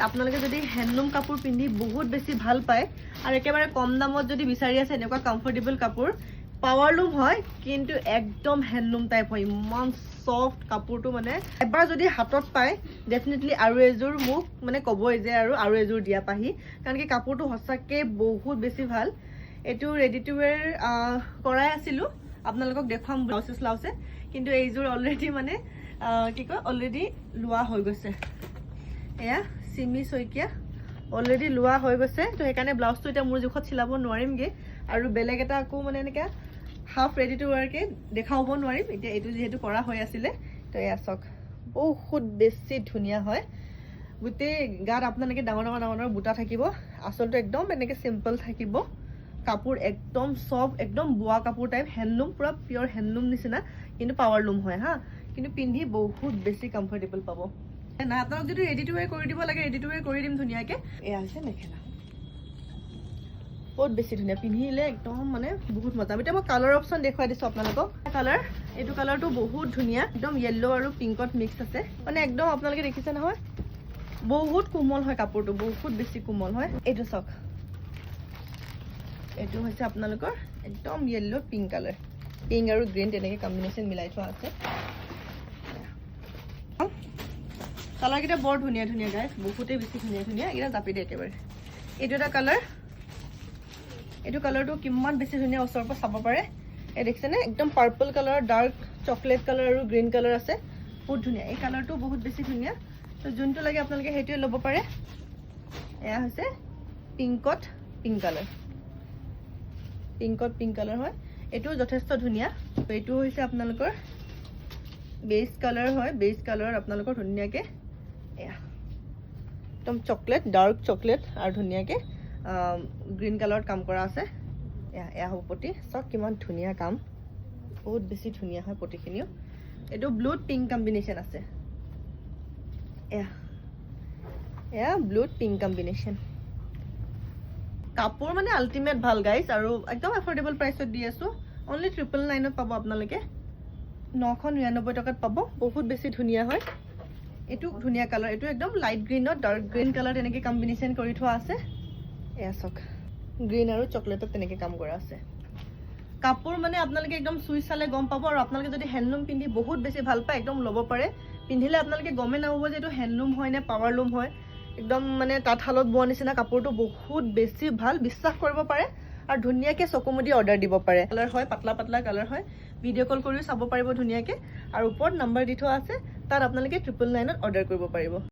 আপোনালোকে যদি হ্যান্ডলুম কাপোৰ পিন্ধি বহুত বেছি ভাল পায় আৰু একেবাৰে কম দামত যদি বিচাৰি আছে এনেকুৱা কমফৰ্টেবল কাপোৰ পাৱাৰলুম হয় কিন্তু একদম হ্যান্ডলুম টাইপ হয় ইমান সফট কাপোৰটো মানে এবাৰ যদি হাতত পায় ডেফিনেটলি আৰু এজোৰ মোক মানে ক'বই যে আৰু এজোৰ দিয়া পাহি কাৰণ কি কাপোৰটো সঁচাকে বহুত বেছি ভাল এটো ৰেডি টু ওয়্যাৰ কৰাই আছিলো আপোনালোকক দেখাম ব্লাউজে কিন্তু এইজোৰ অলৰেডি মানে কি কয় অলৰেডি লোৱা হৈ গৈছে এয়া সিমি শইকিয়া অলৰেডি লোৱা হৈ গৈছে তো সেইকাৰণে ব্লাউজটো এটা মোৰ জোখত চিলাব নোৱাৰিমগে আৰু বেলেগ এটা আকৌ মানে এনেকা হাফ ৰেডি টু ওয়্যাৰ কে দেখাব নোৱাৰিম এতিয়া এটো যেহেতু কৰা হৈ আছিল তো এয়া চক বহুত বেছি ধুনিয়া হয় গুতে গাত আপোনালোকে ডাঙৰ বুটা থাকিব আসলটো একদম এনেকে সিম্পল থাকিব কাপোৰ একদম সফট একদম বুয়া কাপোৰ টাইপ হ্যান্ডলুম পুৰা পিওৰ হ্যান্ডলুম নিচিনা কিন্তু পাৱাৰলুম হয় হা কিন্তু পিন্ধি বহুত বেছি কমফৰ্টেবল পাব না আপোনাক যদি ৰেডি টু ওয়্যাৰ কৰি দিব লাগে ৰেডি টু ওয়্যাৰ কৰি দিম ধুনিয়াকে এয়া আছে মেখেলা বহুত বেছি ধুনিয়া পিন্ধিলে একদম মানে বহুত মজা এটা মই কালাৰ অপচন দেখুৱাই দিছো আপোনালোকক কালাৰ এটো কালাৰটো বহুত ধুনিয়া একদম ইয়েলো আৰু পিংকত মিক্স আছে মানে একদম আপোনালোকে দেখিছে নহয় বহুত কোমল হয় কাপোৰটো বহুত বেছি কোমল হয় এটো চক এটো হৈছে আপোনালোকৰ একদম ইয়েলো পিংক কালাৰ পিংক আৰু গ্ৰীন তেনেকে কম্বিনেশন মিলাই থোৱা আছে কালাৰ কিটা বৰ ধুনিয়া ধুনিয়া গাইস বহুতে বেছি ধুনিয়া এটা জাপি দে একেবাৰে এটো এটা কালাৰ এটো কালাৰটো কিমান বেছি ধুনিয়া ওচৰৰ পৰা চাব পাৰে এই দেখিছেনে একদম purple colour dark chocolate colour আৰু গ্ৰীন কালাৰ আছে বহুত ধুনিয়া এই কালাৰটো বহুত বেছি ধুনিয়া তো যোনটো লাগে আপোনালোকে হেইটোৱে ল'ব পাৰে এয়া হৈছে পিংকত পিংক কালাৰ পিংক কালাৰ হয় এটো যথেষ্ট ধুনিয়া এইটো হৈছে আপোনালোকৰ বেজ কালাৰ হয় বেজ কালাৰ আপোনালোকৰ ধুনিয়াকে এয়া একদম চকলেট ডাৰ্ক চকলেট আৰু ধুনিয়াকে গ্ৰীন কালাৰত কাম কৰা আছে এয়া হ'ব পটি সব কিমান ধুনিয়া কাম বহুত বেছি ধুনিয়া হয় পটিখিনিও এটো ব্লু পিংক কম্বিনেশন আছে এয়া ব্লু পিংক কম্বিনেশন কাপোৰ মানে আল্টিমেট ভাল গাইস আৰু একদম এফৰ্ডেবল প্ৰাইসত দি আছো অনলি 999 পাব আপোনালোকে 999 টকাত পাব বহুত বেছি ধুনিয়া হয় এটো ধুনিয়া কালাৰ এটো একদম লাইট গ্ৰীনত ডাৰ্ক গ্ৰীন কালাৰ এনেকে কম্বিনেশন কৰি থোৱা আছে এয়া চক গ্ৰীন আৰু চকলেটত তেনেকে কাম কৰা আছে কাপোৰ মানে আপোনালোকে একদম সুই চালে গম পাব আৰু আপোনালোকে যদি হ্যান্ডলুম পিন্ধি বহুত বেছি ভাল পায় একদম ল'ব পাৰে পিন্ধিলে আপোনালোকে গমে নাপাব যে এটো হ্যান্ডলুম হয় নে পাৱাৰলুম হয় একদম মানে তাঁতশালত বোৱা নিচিনা কাপোৰটো বহুত বেছি ভাল বিশ্বাস কৰিব পাৰে আৰু ধুনিয়াকে চকুমুদি অৰ্ডাৰ দিব পাৰে কালাৰ হয় পাতলা কালাৰ হয় ভিডিঅ' কল কৰিও চাব পাৰিব ধুনিয়াকে আৰু ওপৰত নম্বৰ দি থোৱা আছে তাত আপোনালোকে 999 ত অৰ্ডাৰ কৰিব পাৰিব